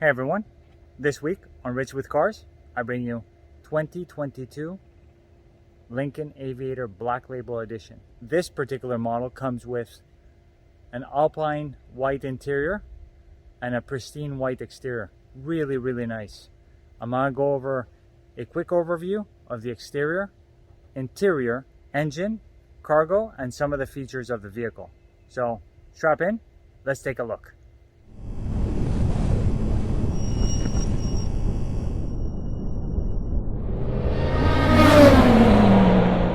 Hey everyone, this week on Rich with Cars, I bring you 2022 Lincoln Aviator Black Label Edition. This particular model comes with an Alpine white interior and a pristine white exterior. Really, really nice. I'm gonna go over a quick overview of the exterior, interior, engine, cargo, and some of the features of the vehicle. So strap in, let's take a look.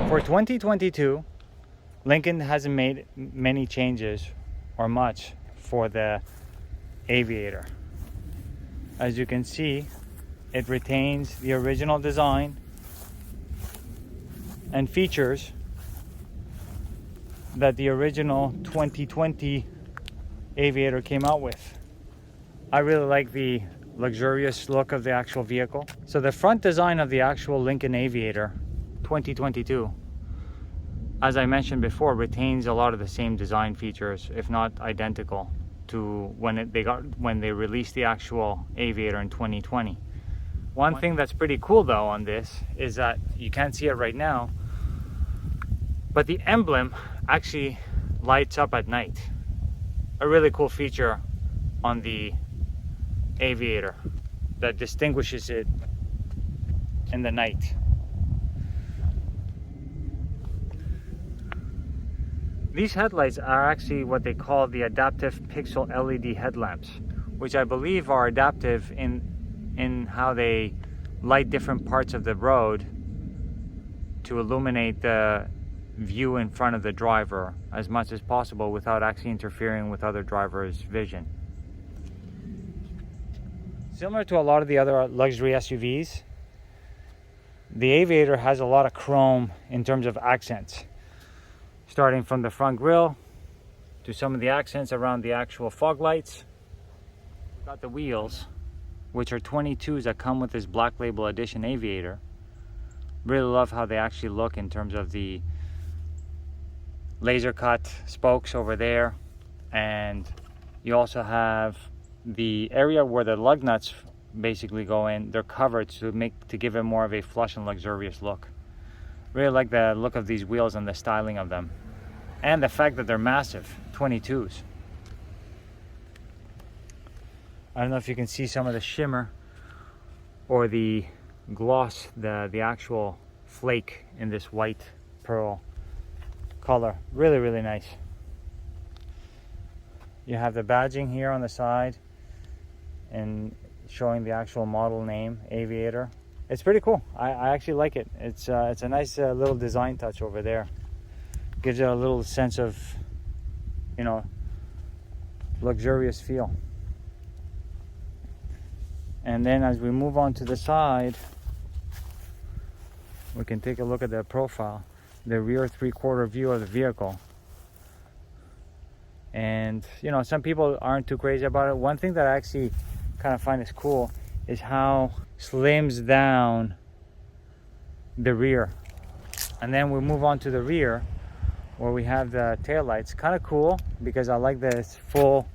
For 2022, Lincoln hasn't made many changes or much for the Aviator. As you can see, it retains the original design and features that the original 2020 Aviator came out with. I really like the luxurious look of the actual vehicle. So the front design of the actual Lincoln Aviator 2022, as I mentioned before, retains a lot of the same design features, if not identical to when they released the actual Aviator in 2020. One thing that's pretty cool though on this is that you can't see it right now, but the emblem actually lights up at night. A really cool feature on the Aviator that distinguishes it in the night. These headlights are actually what they call the adaptive pixel LED headlamps, which I believe are adaptive in how they light different parts of the road to illuminate the view in front of the driver as much as possible without actually interfering with other drivers' vision. Similar to a lot of the other luxury SUVs, the Aviator has a lot of chrome in terms of accents. Starting from the front grille to some of the accents around the actual fog lights. We've got the wheels, which are 22s that come with this Black Label Edition Aviator. Really love how they actually look in terms of the laser cut spokes over there. And you also have the area where the lug nuts basically go in. They're covered to give it more of a flush and luxurious look. Really like the look of these wheels and the styling of them, and the fact that they're massive 22s. I don't know if you can see some of the shimmer or the gloss, the actual flake in this white pearl color. Really, really nice. You have the badging here on the side and showing the actual model name, Aviator. It's pretty cool. I actually like it. It's a nice little design touch over there. Gives it a little sense of, luxurious feel. And then as we move on to the side, we can take a look at the profile, the rear three-quarter view of the vehicle. And, some people aren't too crazy about it. One thing that I actually kind of find is cool is how slims down the rear. And then we move on to the rear where we have the taillights. Kind of cool because I like this full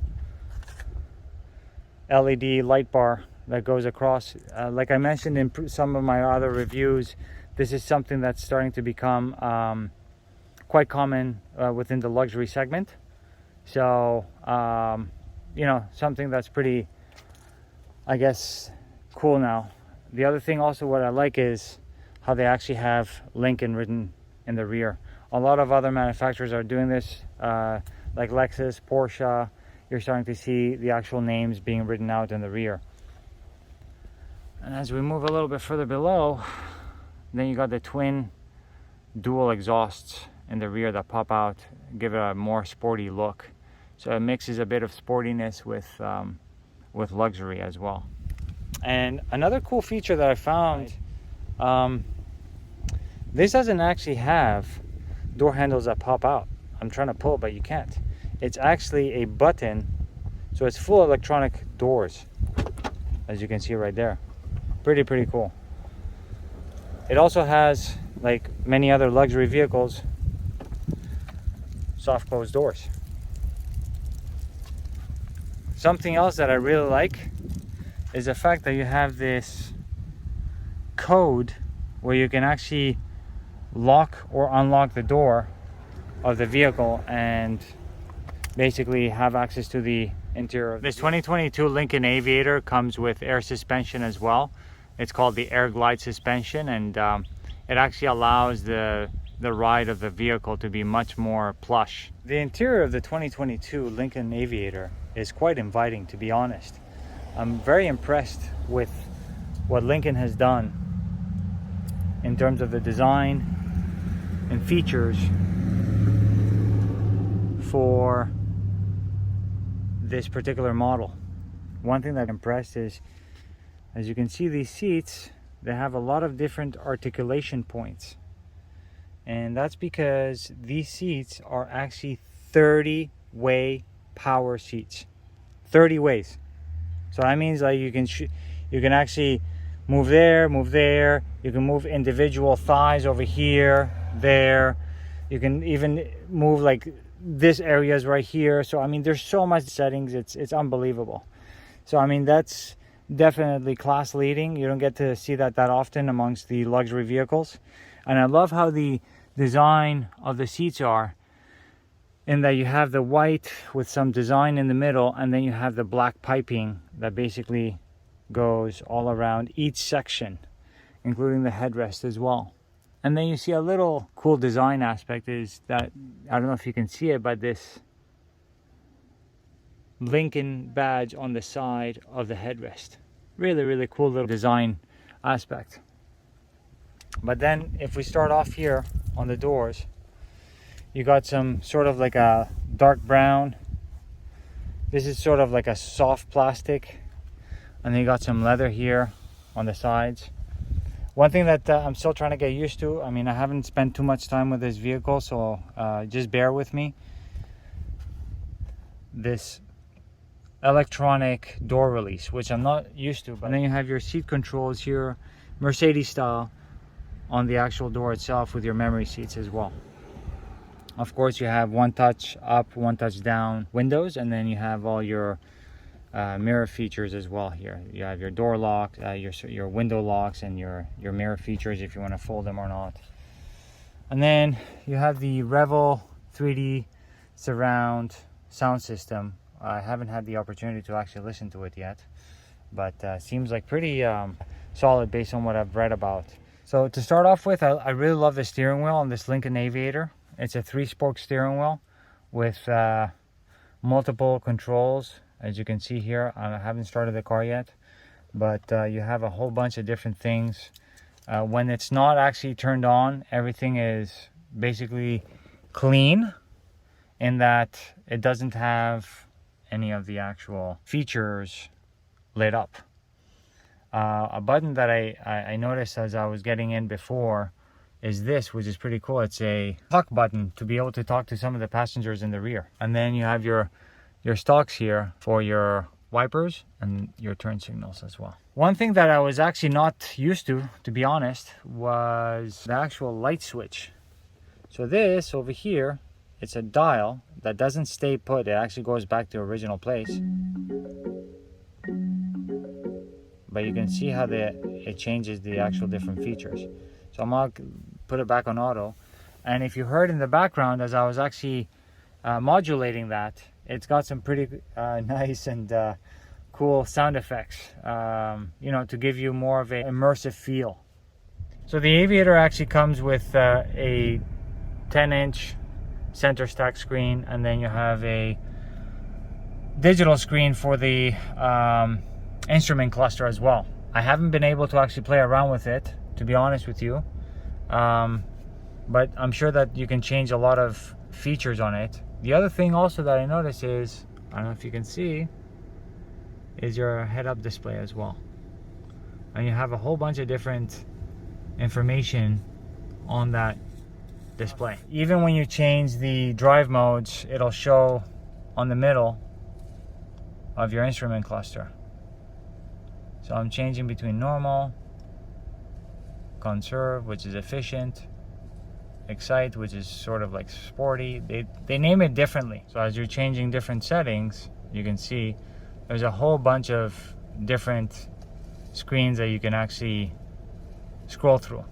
LED light bar that goes across. Like I mentioned in some of my other reviews, this is something that's starting to become quite common within the luxury segment. So something that's pretty, I guess, cool now. The other thing also what I like is how they actually have Lincoln written in the rear. A lot of other manufacturers are doing this, like Lexus, Porsche. You're starting to see the actual names being written out in the rear. And as we move a little bit further below, then you got the twin dual exhausts in the rear that pop out, give it a more sporty look. So it mixes a bit of sportiness with luxury as well. And another cool feature that I found, this doesn't actually have door handles that pop out. I'm trying to pull, but you can't. It's actually a button, so it's full electronic doors, as you can see right there. Pretty cool. It also has, like many other luxury vehicles, soft closed doors. Something else that I really like is the fact that you have this code where you can actually lock or unlock the door of the vehicle and basically have access to the interior. This 2022 Lincoln Aviator comes with air suspension as well. It's called the Air Glide suspension, and it actually allows the ride of the vehicle to be much more plush. The interior of the 2022 Lincoln Aviator is quite inviting, to be honest. I'm very impressed with what Lincoln has done in terms of the design and features for this particular model. One thing that I'm impressed is, as you can see, these seats, they have a lot of different articulation points. And that's because these seats are actually 30-way power seats. 30 ways. So that means like you can actually move there, you can move individual thighs over here, there. You can even move like this area is right here. So I mean, there's so much settings, it's unbelievable. So I mean, that's definitely class leading. You don't get to see that often amongst the luxury vehicles. And I love how the design of the seats are, in that you have the white with some design in the middle, and then you have the black piping that basically goes all around each section, including the headrest as well. And then you see a little cool design aspect is that, I don't know if you can see it, but this Lincoln badge on the side of the headrest. Really, really cool little design aspect. But then if we start off here on the doors, you got some sort of like a dark brown. This is sort of like a soft plastic. And then you got some leather here on the sides. One thing that I'm still trying to get used to, I mean, I haven't spent too much time with this vehicle, so just bear with me. This electronic door release, which I'm not used to. And then you have your seat controls here, Mercedes style, on the actual door itself with your memory seats as well. Of course, you have one touch up, one touch down windows, and then you have all your mirror features as well here. You have your door lock, your window locks, and your mirror features if you want to fold them or not. And then you have the Revel 3D surround sound system. I haven't had the opportunity to actually listen to it yet, but seems like pretty solid based on what I've read about. So to start off with, I really love the steering wheel on this Lincoln Aviator. It's a 3-spoke steering wheel with multiple controls. As you can see here, I haven't started the car yet, but you have a whole bunch of different things. When it's not actually turned on, everything is basically clean in that it doesn't have any of the actual features lit up. A button that I noticed as I was getting in before is this, which is pretty cool. It's a talk button to be able to talk to some of the passengers in the rear. And then you have your stalks here for your wipers and your turn signals as well. One thing that I was actually not used to be honest, was the actual light switch. So this over here, it's a dial that doesn't stay put. It actually goes back to original place. But you can see how it changes the actual different features. So I'm gonna put it back on auto. And if you heard in the background, as I was actually modulating that, it's got some pretty nice and cool sound effects, you know, to give you more of an immersive feel. So the Aviator actually comes with a 10-inch center stack screen, and then you have a digital screen for the instrument cluster as well. I haven't been able to actually play around with it, to be honest with you, but I'm sure that you can change a lot of features on it. The other thing also that I noticed is, I don't know if you can see, is your head-up display as well. And you have a whole bunch of different information on that display. Even when you change the drive modes, it'll show on the middle of your instrument cluster. So I'm changing between normal, conserve, which is efficient, excite, which is sort of like sporty. They name it differently. So as you're changing different settings, you can see there's a whole bunch of different screens that you can actually scroll through.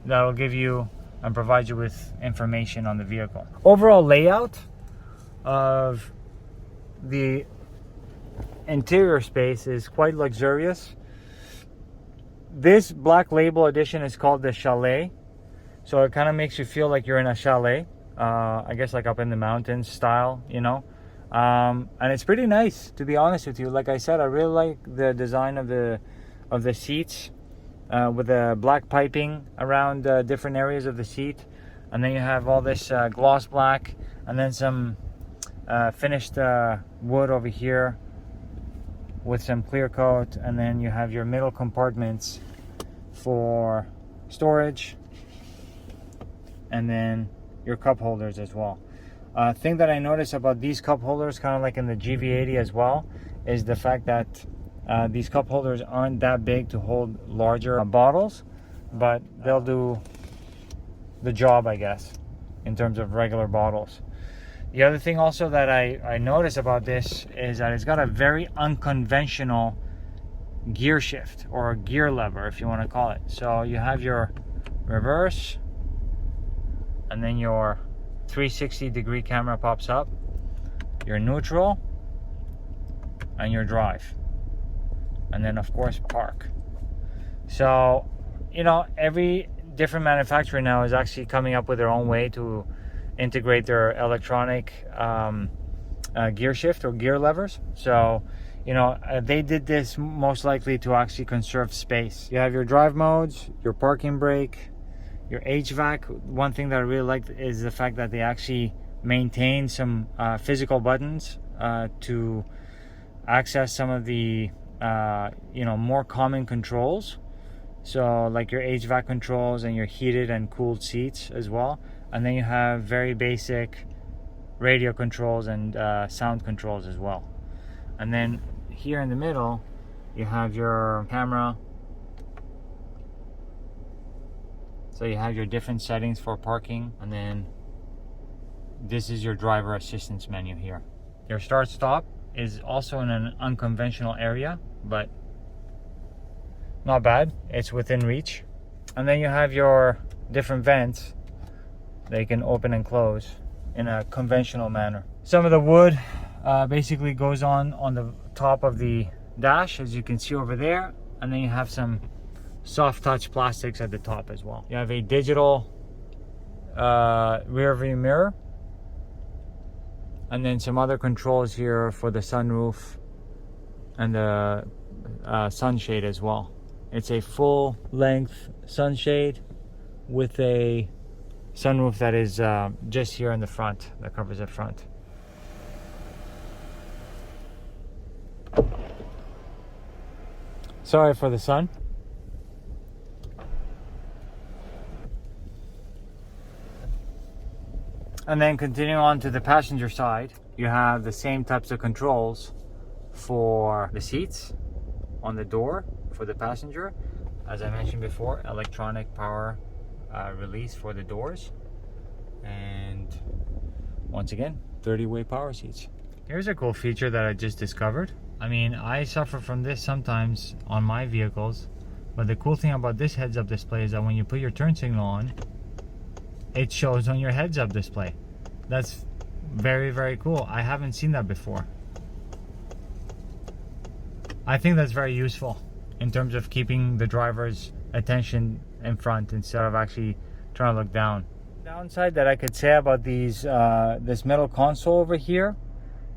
That'll give you and provide you with information on the vehicle. Overall layout of the interior space is quite luxurious. This black label edition is called the Chalet, so it kind of makes you feel like you're in a chalet, I guess like up in the mountains style, you know. And it's pretty nice, to be honest with you. Like I said, I really like the design of the seats, with the black piping around different areas of the seat, and then you have all this gloss black, and then some finished wood over here with some clear coat, and then you have your middle compartments for storage, and then your cup holders as well. Thing that I noticed about these cup holders, kind of like in the GV80 as well, is the fact that these cup holders aren't that big to hold larger bottles, but they'll do the job, I guess, in terms of regular bottles. The other thing also that I noticed about this is that it's got a very unconventional gear shift, or gear lever, if you want to call it. So you have your reverse, and then your 360-degree camera pops up, your neutral, and your drive, and then of course park. So, you know, every different manufacturer now is actually coming up with their own way to integrate their electronic gear shift or gear levers. So, you know, they did this most likely to actually conserve space. You have your drive modes, your parking brake, your HVAC. One thing that I really liked is the fact that they actually maintain some physical buttons to access some of the you know, more common controls. So like your HVAC controls and your heated and cooled seats as well. And then you have very basic radio controls and sound controls as well. And then here in the middle you have your camera. So you have your different settings for parking, and then this is your driver assistance menu here. Your start stop is also in an unconventional area, but not bad. It's within reach. And then you have your different vents that you can open and close in a conventional manner. Some of the wood basically goes on the top of the dash, as you can see over there, and then you have some soft touch plastics at the top as well. You have a digital rear view mirror, and then some other controls here for the sunroof and the sunshade as well. It's a full length sunshade with a sunroof that is just here in the front, that covers the front. Sorry for the sun. And then continuing on to the passenger side, you have the same types of controls for the seats, on the door for the passenger. As I mentioned before, electronic power release for the doors. And once again, 30-way power seats. Here's a cool feature that I just discovered. I mean, I suffer from this sometimes on my vehicles, but the cool thing about this heads-up display is that when you put your turn signal on, it shows on your heads-up display. That's very, very cool. I haven't seen that before. I think that's very useful in terms of keeping the driver's attention in front instead of actually trying to look down. Downside that I could say about these this metal console over here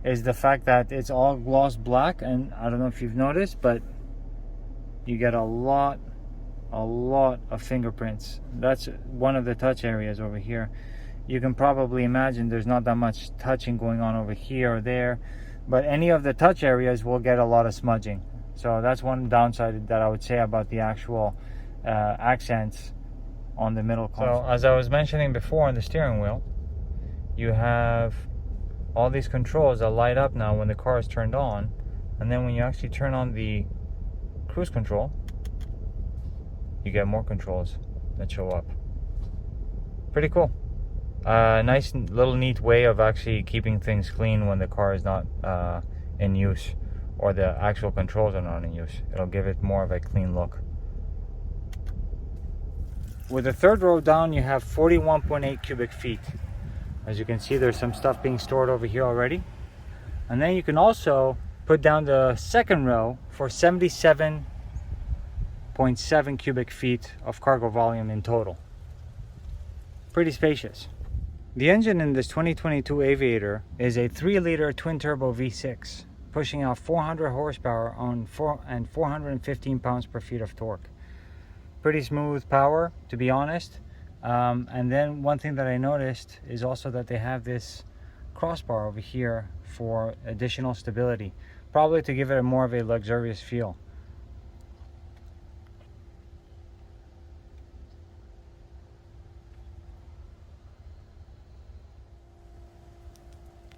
is the fact that it's all gloss black, and I don't know if you've noticed, but you get a lot of fingerprints. That's one of the touch areas over here. You can probably imagine there's not that much touching going on over here or there, but any of the touch areas will get a lot of smudging. So that's one downside that I would say about the actual accents on the middle console. So as I was mentioning before, on the steering wheel, you have all these controls that light up now when the car is turned on, and then when you actually turn on the cruise control, you get more controls that show up. Pretty cool. Nice little neat way of actually keeping things clean when the car is not in use or the actual controls are not in use. It'll give it more of a clean look. With the third row down, you have 41.8 cubic feet. As you can see, there's some stuff being stored over here already. And then you can also put down the second row for 77.7 cubic feet of cargo volume in total. Pretty spacious. The engine in this 2022 Aviator is a 3-liter twin-turbo V6, pushing out 400 horsepower and 415 pounds per feet of torque. Pretty smooth power, to be honest. And then one thing that I noticed is also that they have this crossbar over here for additional stability, probably to give it a more of a luxurious feel.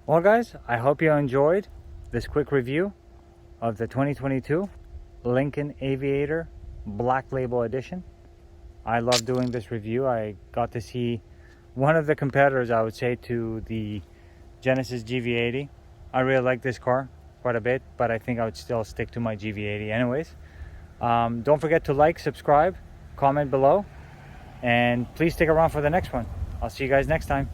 Well guys, I hope you enjoyed this quick review of the 2022 Lincoln Aviator Black Label Edition. I love doing this review. I got to see one of the competitors, I would say, to the Genesis GV80. I really like this car quite a bit, but I think I would still stick to my GV80 anyways. Don't forget to like, subscribe, comment below, and please stick around for the next one. I'll see you guys next time.